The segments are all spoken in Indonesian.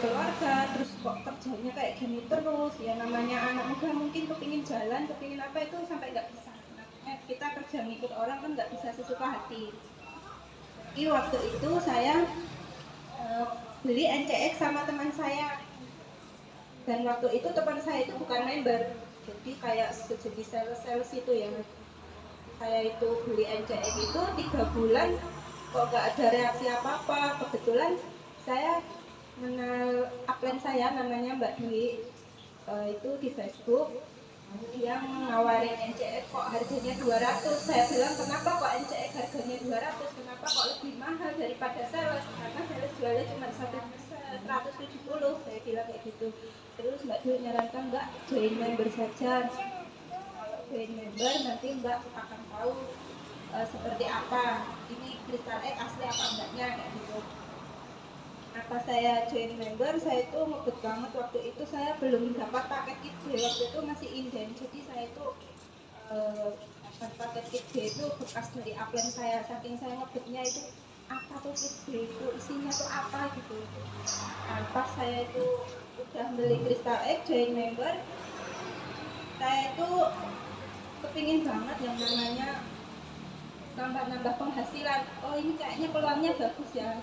keluarga, terus kok kerjanya kayak gini terus, ya namanya anak muda mungkin kepingin jalan, kepingin apa itu sampai nggak bisa. Kita kerja ngikut orang kan nggak bisa sesuka hati. Jadi waktu itu saya beli NCX sama teman saya, dan waktu itu teman saya itu bukan member, jadi kayak sejenis sales itu ya. Saya itu beli NCX itu 3 bulan kok nggak ada reaksi apa-apa. Kebetulan saya mengenal upline saya namanya Mbak Dwi, itu di Facebook, yang nawarin NCX kok harganya 200. Saya bilang kenapa kok NCX harganya 200, kenapa kok lebih mahal daripada sales, karena sales jualnya cuma 170, saya bilang kayak gitu. Terus Mbak Dwi nyarankan enggak, join member saja, kalau join member nanti Mbak akan tahu seperti apa ini Crystal Egg asli apa enggaknya kayak gitu. Apa saya join member, saya itu ngebet banget waktu itu. Saya belum dapat paket kit G, waktu itu masih inden, jadi saya itu dapat paket kit G itu bekas dari upline saya, saking saya ngebetnya itu apa tuh kit G itu isinya tuh apa gitu. Nah, pas saya itu udah beli Crystal Egg join member, saya itu kepingin banget yang namanya nambah-nambah penghasilan. Oh ini kayaknya peluangnya bagus ya,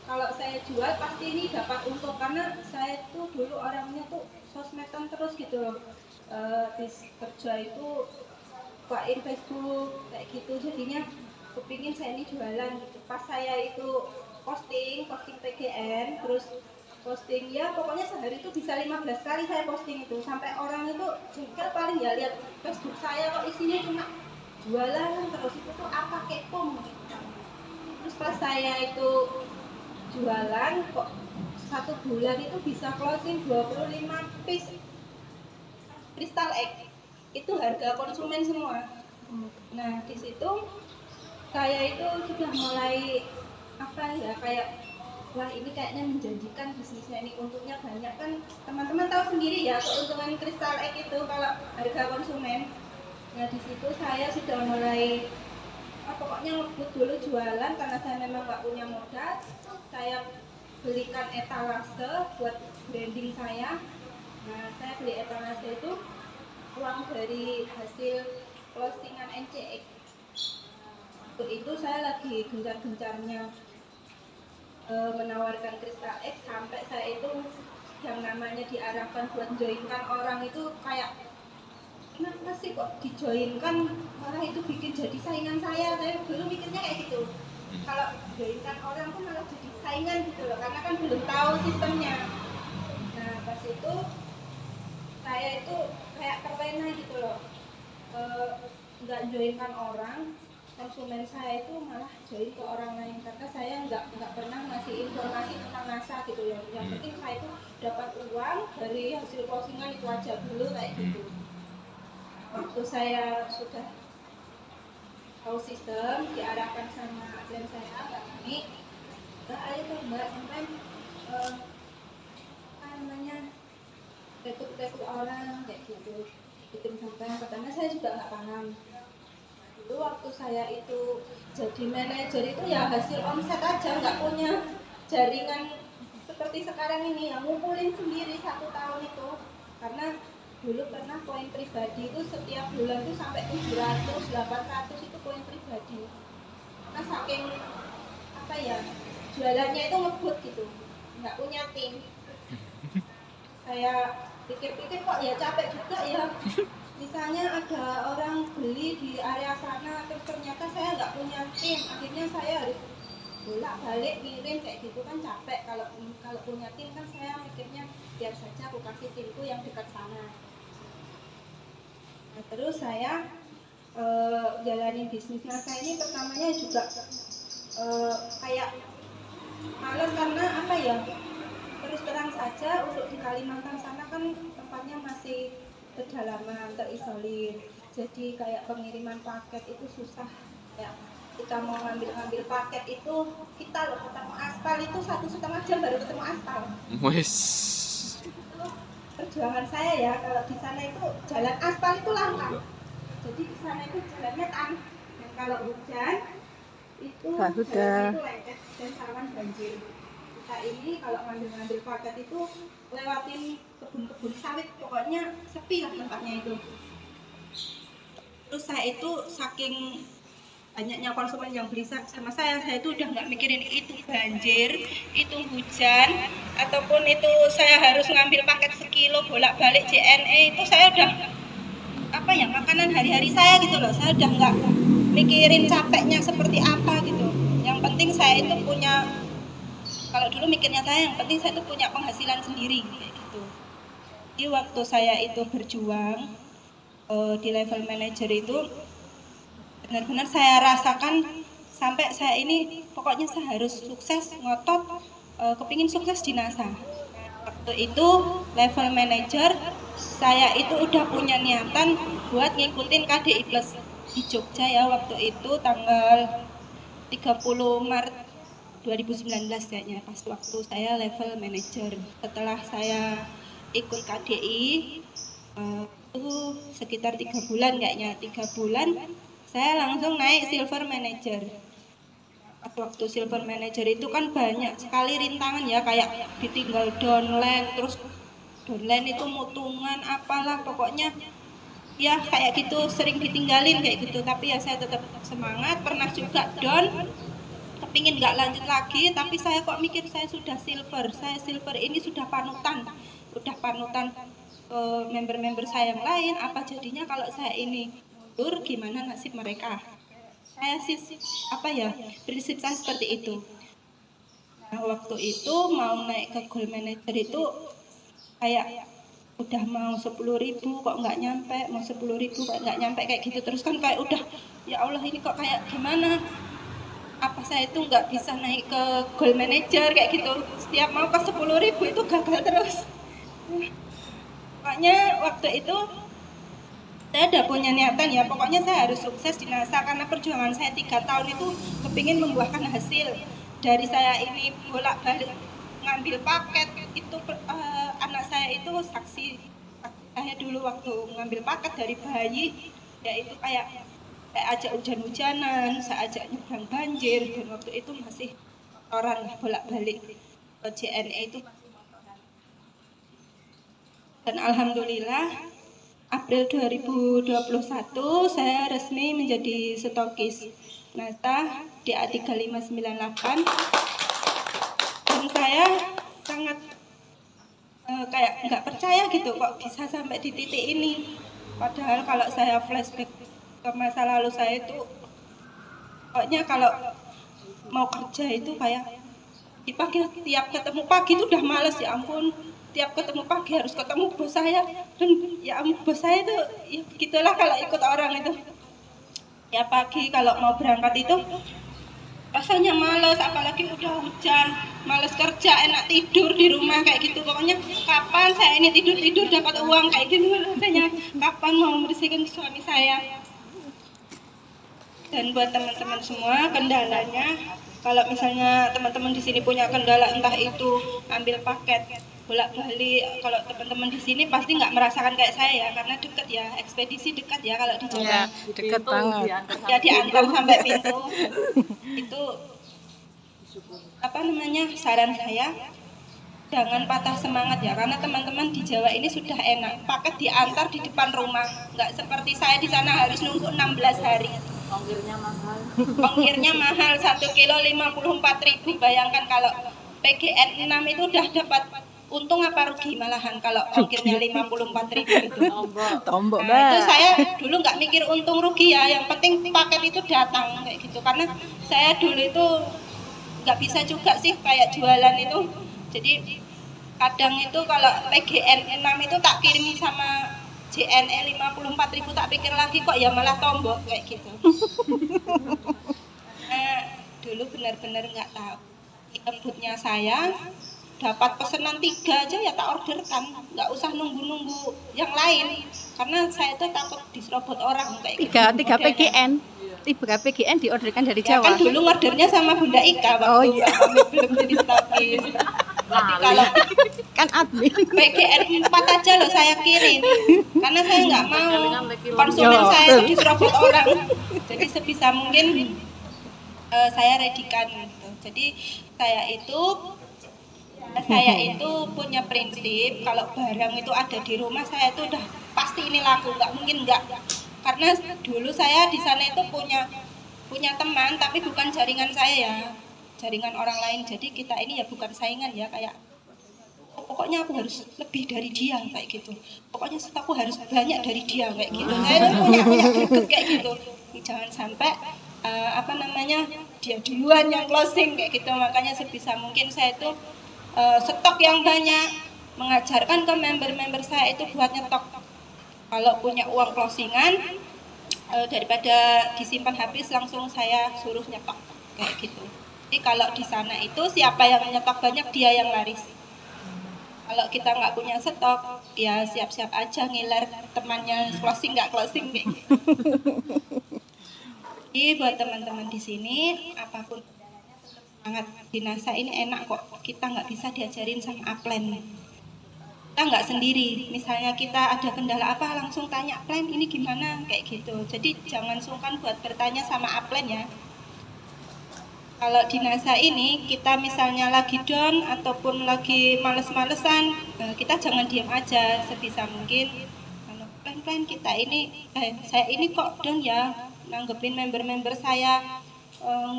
kalau saya jual pasti ini dapat untung, karena saya tuh dulu orangnya tuh sosmedan terus gitu loh. Di kerja itu bukain Facebook kayak gitu, jadinya kepingin saya ini jualan gitu. Pas saya itu posting PGN, terus posting ya pokoknya sehari itu bisa 15 kali saya posting itu, sampai orang itu jengkel paling ya lihat Facebook saya kok isinya cuma jualan terus, itu tuh apa kepo gitu. Terus pas saya itu jualan kok 1 bulan itu bisa closing 25 piece Crystal Egg, itu harga konsumen semua. Nah di situ saya itu sudah mulai apa ya, kayak wah ini kayaknya menjanjikan bisnisnya ini, untungnya banyak kan. Teman-teman tahu sendiri ya keuntungan Crystal Egg itu kalau harga konsumen. Nah di situ saya sudah mulai pokoknya ngebut dulu jualan, karena saya memang nggak punya modal. Saya belikan etalase buat branding saya. Nah saya beli etalase itu uang dari hasil closingan NCX. Waktu itu saya lagi gencar-gencarnya menawarkan Crystal Egg, sampai saya itu yang namanya diarahkan buat joinkan orang itu kayak kenapa sih kok dijoinkan, malah itu bikin jadi saingan saya. Saya dulu mikirnya kayak gitu, kalau joinkan orang tuh malah jadi saingan gitu loh, karena kan belum tahu sistemnya. Nah pas itu saya itu kayak terlena gitu loh, nggak joinkan orang, konsumen saya itu malah join ke orang lain, karena saya nggak pernah ngasih informasi tentang NASA gitu ya. Yang penting saya itu dapat uang dari hasil closingan itu aja dulu kayak gitu. Waktu saya sudah tahu sistem, diarahkan sama klien saya, Mbak Ani, Mbak ayo tuh Mbak sampai apa namanya rekrut orang kayak gitu, bikin sampai, pertama saya juga nggak paham. Dulu waktu saya itu jadi manajer itu ya hasil omset aja, nggak punya jaringan seperti sekarang ini yang ngumpulin sendiri 1 tahun itu. Karena dulu pernah koin pribadi itu setiap bulan tuh sampai 700-800 itu koin pribadi. Nah saking apa ya, jualannya itu ngebut gitu, nggak punya tim. Saya pikir-pikir kok ya capek juga ya, misalnya ada orang beli di area sana terus ternyata saya nggak punya tim, akhirnya saya harus bolak-balik ngirim kayak gitu kan capek. Kalau punya tim kan saya mikirnya biar saja aku kasih timku yang dekat sana. Nah, terus saya jalanin bisnis NASA ini pertamanya juga kayak males, karena apa ya, terus terang saja untuk di Kalimantan sana kan tempatnya masih pedalaman, terisolir, jadi kayak pengiriman paket itu susah ya. Kita mau ngambil paket itu, kita loh ketemu aspal itu 1,5 jam baru ketemu aspal. Wes. Itu perjuangan saya ya. Kalau di sana itu jalan aspal itu langka, jadi di sana itu jalannya tanah, dan kalau hujan itu jalan itu lengket dan rawan banjir. kita ini kalau ngambil paket itu lewatin kebun-kebun sawit, pokoknya sepi lah tempatnya itu. Terus saya itu saking banyaknya konsumen yang beli sama saya itu udah nggak mikirin itu banjir, itu hujan, ataupun itu saya harus ngambil paket sekilo bolak-balik JNE, itu saya udah apa ya, makanan hari-hari saya gitu loh. Saya udah nggak mikirin capeknya seperti apa gitu. Yang penting saya itu punya, kalau dulu mikirnya saya yang penting saya itu punya penghasilan sendiri kayak gitu. Jadi waktu saya itu berjuang di level manajer itu benar-benar saya rasakan sampai saya ini pokoknya saya harus sukses, ngotot, kepingin sukses di NASA. Waktu itu level manager saya itu udah punya niatan buat ngikutin KDI Plus di Jogja ya, waktu itu tanggal 30 Maret 2019 kayaknya, pas waktu saya level manager. Setelah saya ikut KDI itu sekitar 3 bulan kayaknya, 3 bulan saya langsung naik silver manager. Waktu silver manager itu kan banyak sekali rintangan ya, kayak ditinggal downline, terus downline itu mutungan apalah, pokoknya ya kayak gitu, sering ditinggalin kayak gitu. Tapi ya saya tetap semangat. Pernah juga down, kepingin nggak lanjut lagi, tapi saya kok mikir saya sudah silver, saya silver ini sudah panutan member-member saya yang lain, apa jadinya kalau saya ini mundur, gimana nasib mereka. Saya sih apa ya, prinsip saya seperti itu. Nah, waktu itu mau naik ke gold manager itu kayak udah mau 10.000 kok nggak nyampe, mau 10.000 kok nggak nyampe kayak gitu terus kan, kayak udah ya Allah ini kok kayak gimana, apa saya itu nggak bisa naik ke gold manager kayak gitu. Setiap mau ke 10.000 itu gagal terus. Pokoknya waktu itu saya udah punya niatan ya, pokoknya saya harus sukses di NASA, karena perjuangan saya 3 tahun itu kepingin membuahkan hasil. Dari saya ini bolak-balik ngambil paket itu, anak saya itu saksi saya dulu waktu ngambil paket dari bayi ya, itu kayak saya ajak hujan-hujanan, saya ajak nyebrang banjir, dan waktu itu masih orang bolak-balik ke JNE itu. Dan alhamdulillah April 2021 saya resmi menjadi stokis NASA DA3598, dan saya sangat kayak nggak percaya gitu kok bisa sampai di titik ini. Padahal kalau saya flashback ke masa lalu saya itu, pokoknya kalau mau kerja itu kayak di pagi, tiap ketemu pagi itu udah males, ya ampun, tiap ketemu pagi harus ketemu bos saya, dan ya ampun bos saya itu ya begitulah kalau ikut orang itu. Ya pagi kalau mau berangkat itu rasanya males, apalagi udah hujan, males kerja, enak tidur di rumah kayak gitu. Pokoknya kapan saya ini tidur dapat uang kayak gitu rasanya, kapan mau membersihkan suami saya. Dan buat teman-teman semua, kendalanya kalau misalnya teman-teman di sini punya kendala, entah itu ambil paket bolak-balik, kalau teman-teman di sini pasti nggak merasakan kayak saya ya, karena dekat ya, ekspedisi dekat ya kalau di Jawa. Ya, dekat banget. Ya diantar sampai pintu. Itu apa namanya, saran saya, jangan patah semangat ya, karena teman-teman di Jawa ini sudah enak, paket diantar di depan rumah, nggak seperti saya di sana harus nunggu 16 hari. Ongkirnya mahal 1 kilo 54.000. Bayangkan kalau PGN 6 itu udah dapat untung apa rugi malahan kalau ongkirnya 54.000 itu. Tombok, Nah, itu saya dulu nggak mikir untung rugi ya, yang penting paket itu datang kayak gitu. Karena saya dulu itu nggak bisa juga sih kayak jualan itu. Jadi kadang itu kalau PGN 6 itu tak kirim sama JNE 54.000, tak pikir lagi kok ya malah tombok kayak gitu. Nah, dulu benar-benar nggak tahu. Kebutnya saya dapat pesanan 3 aja ya tak orderkan, nggak usah nunggu-nunggu yang lain, karena saya tuh takut diserobot orang kayak gitu. Tiga PGN diorderkan dari Ya, Jawa. kan dulu ordernya sama Bunda Ika waktu kami belum jadi stokis. Jadi kalau Kan admin. PGN 4 aja loh saya kirim, karena saya nggak mau konsumen saya itu diserobot orang. Jadi sebisa mungkin saya redikan gitu. Jadi saya itu Saya itu punya prinsip kalau barang itu ada di rumah saya itu udah pasti ini laku, nggak mungkin nggak. Karena dulu saya di sana itu punya teman tapi bukan jaringan saya ya, jaringan orang lain. Jadi kita ini ya bukan saingan ya, kayak "Oh, pokoknya aku harus lebih dari dia kayak gitu. Pokoknya stokku harus banyak dari dia kayak gitu. Saya tuh punya greget kayak gitu. Jangan sampai apa namanya dia duluan yang closing kayak gitu. Makanya sebisa mungkin saya itu stok yang banyak, mengajarkan ke member-member saya itu buat nyetok. Kalau punya uang closingan daripada disimpan habis langsung saya suruh nyetok kayak gitu. Jadi kalau di sana itu siapa yang nyetok banyak dia yang laris. Kalau kita nggak punya stok, ya siap-siap aja ngiler temannya closing nggak closing kayak gitu. Jadi buat teman-teman di sini, apapun sangat dinasa ini enak kok. Kita nggak bisa diajarin sama upline. Kita nggak sendiri. Misalnya kita ada kendala apa, langsung tanya upline ini gimana kayak gitu. Jadi jangan sungkan buat bertanya sama upline ya. Kalau di NASA ini kita misalnya lagi down ataupun lagi males-malesan, kita jangan diam aja. Sebisa mungkin plan-plan kita ini saya ini kok down ya, nanggepin member-member saya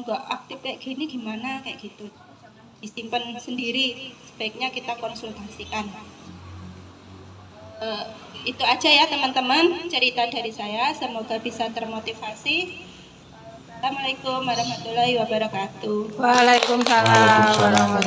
nggak aktif kayak gini gimana kayak gitu. Disimpan sendiri, sebaiknya kita konsultasikan. Itu aja ya teman-teman cerita dari saya, semoga bisa termotivasi. Assalamualaikum warahmatullahi wabarakatuh. Waalaikumsalam warahmatullahi